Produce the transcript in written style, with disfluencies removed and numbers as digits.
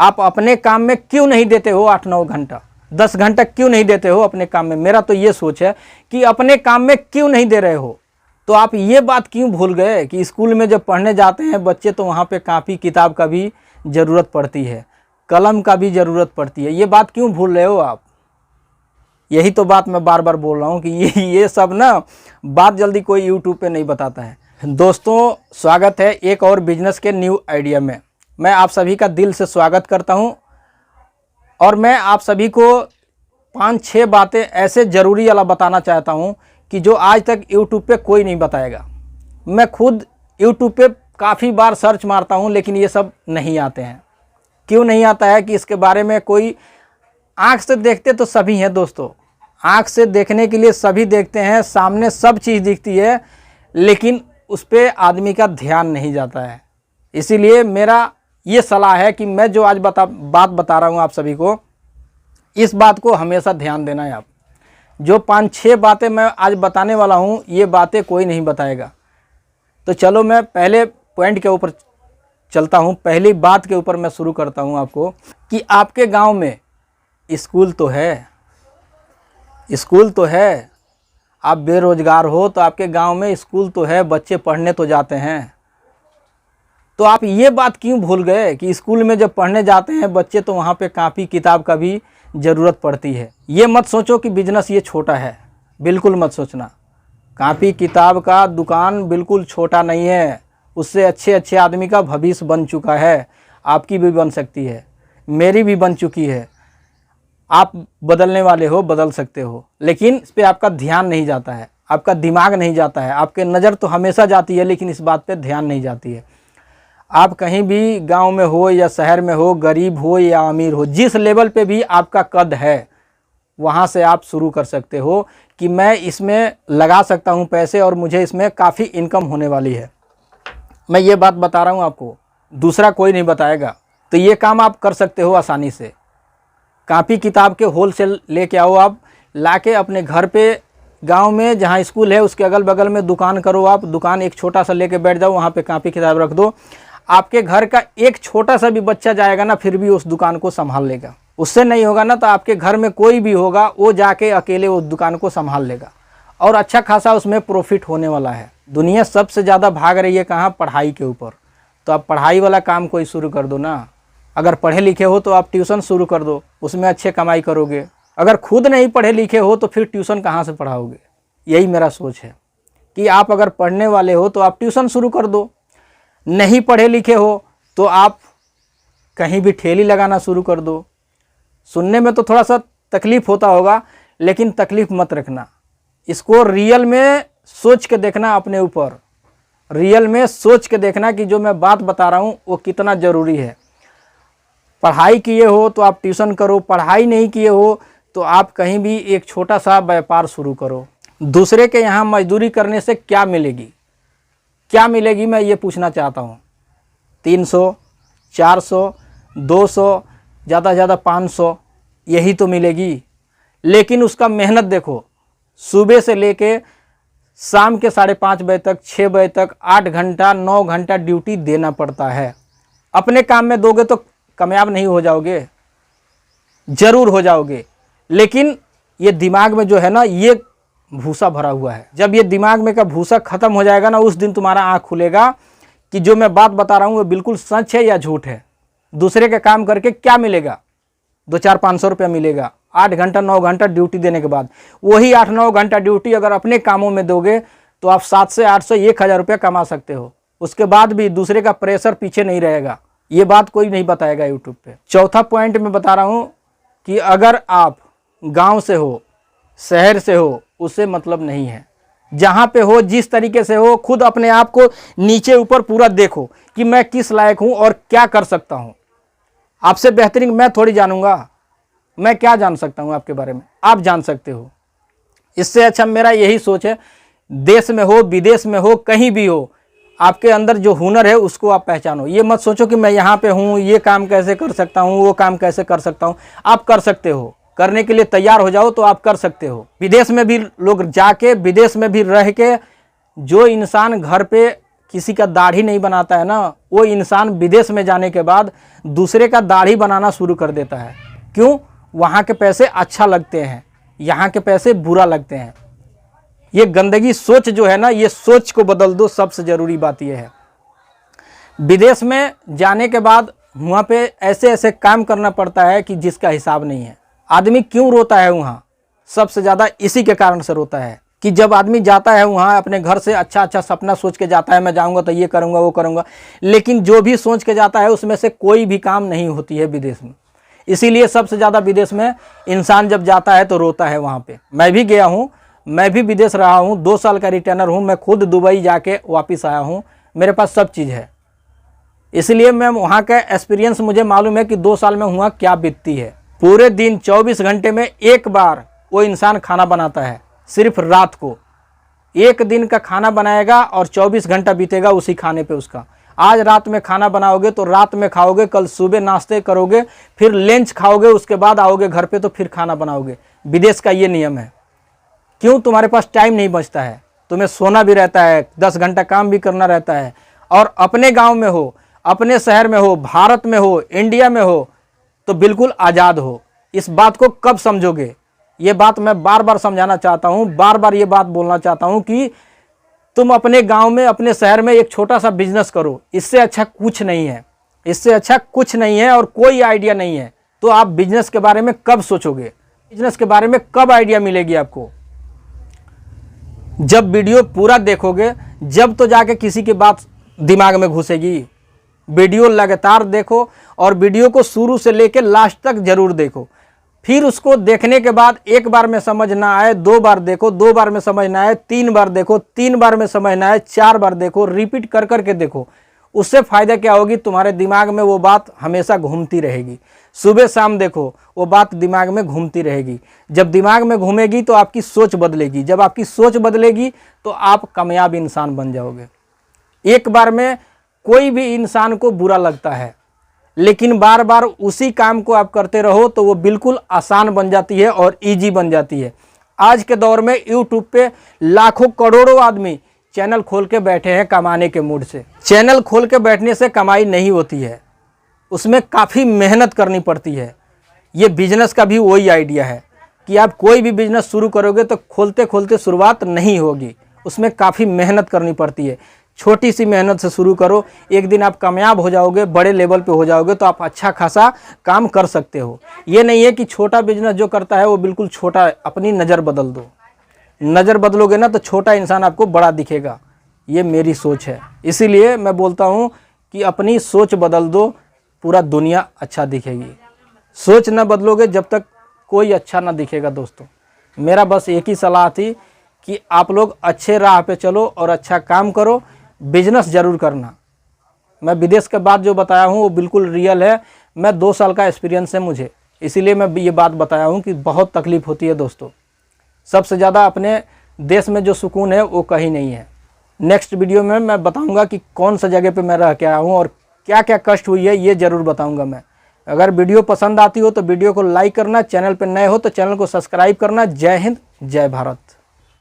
आप अपने काम में क्यों नहीं देते हो 8-9 घंटा, 10 घंटा क्यों नहीं देते हो अपने काम में? मेरा तो ये सोच है कि अपने काम में क्यों नहीं दे रहे हो। तो आप ये बात क्यों भूल गए कि स्कूल में जब पढ़ने जाते हैं बच्चे तो वहाँ पे कापी किताब का भी ज़रूरत पड़ती है, कलम का भी ज़रूरत पड़ती है। ये बात क्यों भूल रहे हो आप? यही तो बात मैं बार बार बोल रहा हूँ कि ये सब ना बात जल्दी कोई यूट्यूब पे नहीं बताता है। दोस्तों, स्वागत है एक और बिजनेस के न्यू आइडिया में। मैं आप सभी का दिल से स्वागत करता हूँ और मैं आप सभी को 5-6 बातें ऐसे ज़रूरी वाला बताना चाहता हूँ कि जो आज तक यूट्यूब पे कोई नहीं बताएगा। मैं खुद यूट्यूब पे काफ़ी बार सर्च मारता हूँ लेकिन ये सब नहीं आते हैं। क्यों नहीं आता है कि इसके बारे में कोई आँख से देखते तो सभी हैं दोस्तों, आँख से देखने के लिए सभी देखते हैं, सामने सब चीज़ दिखती है लेकिन उस पर आदमी का ध्यान नहीं जाता है। इसीलिए मेरा ये सलाह है कि मैं जो आज बात बता रहा हूँ आप सभी को, इस बात को हमेशा ध्यान देना है। आप जो 5-6 बातें मैं आज बताने वाला हूँ ये बातें कोई नहीं बताएगा। तो चलो मैं पहले पॉइंट के ऊपर चलता हूँ, पहली बात के ऊपर मैं शुरू करता हूँ आपको कि आपके गांव में स्कूल तो है, स्कूल तो है। आप बेरोजगार हो तो आपके गांव में स्कूल तो है, बच्चे पढ़ने तो जाते हैं। तो आप ये बात क्यों भूल गए कि स्कूल में जब पढ़ने जाते हैं बच्चे तो वहाँ पे कापी किताब का भी ज़रूरत पड़ती है। ये मत सोचो कि बिजनेस ये छोटा है, बिल्कुल मत सोचना। कापी किताब का दुकान बिल्कुल छोटा नहीं है, उससे अच्छे अच्छे आदमी का भविष्य बन चुका है। आपकी भी बन सकती है, मेरी भी बन चुकी है। आप बदलने वाले हो, बदल सकते हो, लेकिन इस पर आपका ध्यान नहीं जाता है, आपका दिमाग नहीं जाता है। आपके नज़र तो हमेशा जाती है लेकिन इस बात पे ध्यान नहीं जाती है। आप कहीं भी गांव में हो या शहर में हो, गरीब हो या अमीर हो, जिस लेवल पे भी आपका कद है वहाँ से आप शुरू कर सकते हो कि मैं इसमें लगा सकता हूँ पैसे और मुझे इसमें काफ़ी इनकम होने वाली है। मैं ये बात बता रहा हूँ आपको, दूसरा कोई नहीं बताएगा। तो ये काम आप कर सकते हो आसानी से। कापी किताब के होलसेल लेके आओ, आप लाके अपने घर पे गांव में जहाँ स्कूल है उसके अगल बगल में दुकान करो। आप दुकान एक छोटा सा लेके बैठ जाओ, वहाँ पे कापी किताब रख दो। आपके घर का एक छोटा सा भी बच्चा जाएगा ना फिर भी उस दुकान को संभाल लेगा। उससे नहीं होगा ना तो आपके घर में कोई भी होगा वो जाके अकेले उस दुकान को संभाल लेगा और अच्छा खासा उसमें प्रॉफिट होने वाला है। दुनिया सबसे ज़्यादा भाग रही है कहाँ? पढ़ाई के ऊपर। तो आप पढ़ाई वाला काम कोई शुरू कर दो ना। अगर पढ़े लिखे हो तो आप ट्यूशन शुरू कर दो, उसमें अच्छे कमाई करोगे। अगर खुद नहीं पढ़े लिखे हो तो फिर ट्यूशन कहाँ से पढ़ाओगे? यही मेरा सोच है कि आप अगर पढ़ने वाले हो तो आप ट्यूशन शुरू कर दो, नहीं पढ़े लिखे हो तो आप कहीं भी ठेली लगाना शुरू कर दो। सुनने में तो थोड़ा सा तकलीफ़ होता होगा लेकिन तकलीफ़ मत रखना, इसको रियल में सोच के देखना, अपने ऊपर रियल में सोच के देखना कि जो मैं बात बता रहा हूँ वो कितना ज़रूरी है। पढ़ाई किए हो तो आप ट्यूशन करो, पढ़ाई नहीं किए हो तो आप कहीं भी एक छोटा सा व्यापार शुरू करो। दूसरे के यहाँ मजदूरी करने से क्या मिलेगी, क्या मिलेगी, मैं ये पूछना चाहता हूँ। 300, 400, 200, ज़्यादा से ज़्यादा 500 यही तो मिलेगी। लेकिन उसका मेहनत देखो, सुबह से लेके शाम के 5:30 बजे तक, 6 बजे तक 8 घंटा 9 घंटा ड्यूटी देना पड़ता है। अपने काम में दोगे तो कामयाब नहीं हो जाओगे, ज़रूर हो जाओगे, लेकिन ये दिमाग में जो है ना ये भूसा भरा हुआ है। जब ये दिमाग में का भूसा ख़त्म हो जाएगा ना उस दिन तुम्हारा आँख खुलेगा कि जो मैं बात बता रहा हूँ वो बिल्कुल सच है या झूठ है। दूसरे का काम करके क्या मिलेगा? 200-500 रुपया मिलेगा 8 घंटा 9 घंटा ड्यूटी देने के बाद। वही 8-9 घंटा ड्यूटी अगर अपने कामों में दोगे तो आप 700, 800, 1000 रुपया कमा सकते हो। उसके बाद भी दूसरे का प्रेशर पीछे नहीं रहेगा। ये बात कोई नहीं बताएगा यूट्यूब पे। चौथा पॉइंट मैं बता रहा हूँ कि अगर आप गाँव से हो, शहर से हो, उससे मतलब नहीं है। जहाँ पे हो, जिस तरीके से हो, खुद अपने आप को नीचे ऊपर पूरा देखो कि मैं किस लायक हूँ और क्या कर सकता हूँ। आपसे बेहतरीन मैं थोड़ी जानूंगा, मैं क्या जान सकता हूँ आपके बारे में, आप जान सकते हो। इससे अच्छा मेरा यही सोच है, देश में हो, विदेश में हो, कहीं भी हो, आपके अंदर जो हुनर है उसको आप पहचानो। ये मत सोचो कि मैं यहाँ पे हूँ, ये काम कैसे कर सकता हूँ, वो काम कैसे कर सकता हूँ। आप कर सकते हो, करने के लिए तैयार हो जाओ तो आप कर सकते हो। विदेश में भी लोग जाके, विदेश में भी रह के, जो इंसान घर पे किसी का दाढ़ी नहीं बनाता है ना, वो इंसान विदेश में जाने के बाद दूसरे का दाढ़ी बनाना शुरू कर देता है। क्यों? वहाँ के पैसे अच्छा लगते हैं, यहाँ के पैसे बुरा लगते हैं। ये गंदगी सोच जो है ना, ये सोच को बदल दो। सबसे ज़रूरी बात ये है, विदेश में जाने के बाद वहाँ पे ऐसे ऐसे काम करना पड़ता है कि जिसका हिसाब नहीं है। आदमी क्यों रोता है वहाँ? सबसे ज़्यादा इसी के कारण से रोता है कि जब आदमी जाता है वहाँ अपने घर से अच्छा अच्छा सपना सोच के जाता है, मैं जाऊँगा तो ये करूँगा वो करूँगा, लेकिन जो भी सोच के जाता है उसमें से कोई भी काम नहीं होती है विदेश में। इसीलिए सबसे ज़्यादा विदेश में इंसान जब जाता है तो रोता है वहाँ पे। मैं भी गया हूँ, मैं भी विदेश रहा हूँ, 2 साल का रिटर्नर हूँ। मैं खुद दुबई जाके वापस आया हूँ, मेरे पास सब चीज़ है। इसलिए मैं वहाँ का एक्सपीरियंस मुझे मालूम है कि 2 साल में वहाँ क्या बीतती है। पूरे दिन 24 घंटे में एक बार वो इंसान खाना बनाता है, सिर्फ रात को। एक दिन का खाना बनाएगा और 24 घंटा बीतेगा उसी खाने पे उसका। आज रात में खाना बनाओगे तो रात में खाओगे, कल सुबह नाश्ते करोगे, फिर लंच खाओगे, उसके बाद आओगे घर पे तो फिर खाना बनाओगे। विदेश का ये नियम है। क्यों? तुम्हारे पास टाइम नहीं बचता है, तुम्हें सोना भी रहता है, 10 घंटा काम भी करना रहता है। और अपने गाँव में हो, अपने शहर में हो, भारत में हो, इंडिया में हो, तो बिल्कुल आज़ाद हो। इस बात को कब समझोगे? ये बात मैं बार बार समझाना चाहता हूँ, बार बार ये बात बोलना चाहता हूँ कि तुम अपने गांव में, अपने शहर में एक छोटा सा बिजनेस करो। इससे अच्छा कुछ नहीं है, इससे अच्छा कुछ नहीं है और कोई आइडिया नहीं है। तो आप बिजनेस के बारे में कब सोचोगे? बिजनेस के बारे में कब आइडिया मिलेगी आपको? जब वीडियो पूरा देखोगे, जब तो जाके किसी की बात दिमाग में घुसेगी। वीडियो लगातार देखो और वीडियो को शुरू से लेकर लास्ट तक जरूर देखो। फिर उसको देखने के बाद एक बार में समझ ना आए 2 बार देखो, 2 बार में समझ ना आए 3 बार देखो, 3 बार में समझ ना आए 4 बार देखो, रिपीट कर कर के देखो। उससे फ़ायदा क्या होगी? तुम्हारे दिमाग में वो बात हमेशा घूमती रहेगी। सुबह शाम देखो, वो बात दिमाग में घूमती रहेगी। जब दिमाग में घूमेगी तो आपकी सोच बदलेगी। जब आपकी सोच बदलेगी तो आप कामयाब इंसान बन जाओगे। एक बार में कोई भी इंसान को बुरा लगता है, लेकिन बार बार उसी काम को आप करते रहो तो वो बिल्कुल आसान बन जाती है और इजी बन जाती है। आज के दौर में यूट्यूब पे लाखों करोड़ों आदमी चैनल खोल के बैठे हैं कमाने के मूड से। चैनल खोल के बैठने से कमाई नहीं होती है, उसमें काफ़ी मेहनत करनी पड़ती है। ये बिजनेस का भी वही आइडिया है कि आप कोई भी बिजनेस शुरू करोगे तो खोलते खोलते शुरुआत नहीं होगी, उसमें काफ़ी मेहनत करनी पड़ती है। छोटी सी मेहनत से शुरू करो, एक दिन आप कामयाब हो जाओगे, बड़े लेवल पे हो जाओगे तो आप अच्छा खासा काम कर सकते हो। ये नहीं है कि छोटा बिजनेस जो करता है वो बिल्कुल छोटा। अपनी नज़र बदल दो, नज़र बदलोगे ना तो छोटा इंसान आपको बड़ा दिखेगा। ये मेरी सोच है, इसीलिए मैं बोलता हूँ कि अपनी सोच बदल दो, पूरा दुनिया अच्छा दिखेगी। सोच न बदलोगे जब तक कोई अच्छा ना दिखेगा। दोस्तों, मेरा बस एक ही सलाह थी कि आप लोग अच्छे राह पे चलो और अच्छा काम करो, बिजनेस ज़रूर करना। मैं विदेश के बाद जो बताया हूँ वो बिल्कुल रियल है। मैं 2 साल का एक्सपीरियंस है मुझे, इसीलिए मैं ये बात बताया हूँ कि बहुत तकलीफ़ होती है दोस्तों। सबसे ज़्यादा अपने देश में जो सुकून है वो कहीं नहीं है। नेक्स्ट वीडियो में मैं बताऊँगा कि कौन सा जगह पे मैं रह के आया हूँ और क्या क्या कष्ट हुई है, ये ज़रूर बताऊँगा मैं। अगर वीडियो पसंद आती हो तो वीडियो को लाइक करना, चैनल पर नए हो तो चैनल को सब्सक्राइब करना। जय हिंद, जय भारत।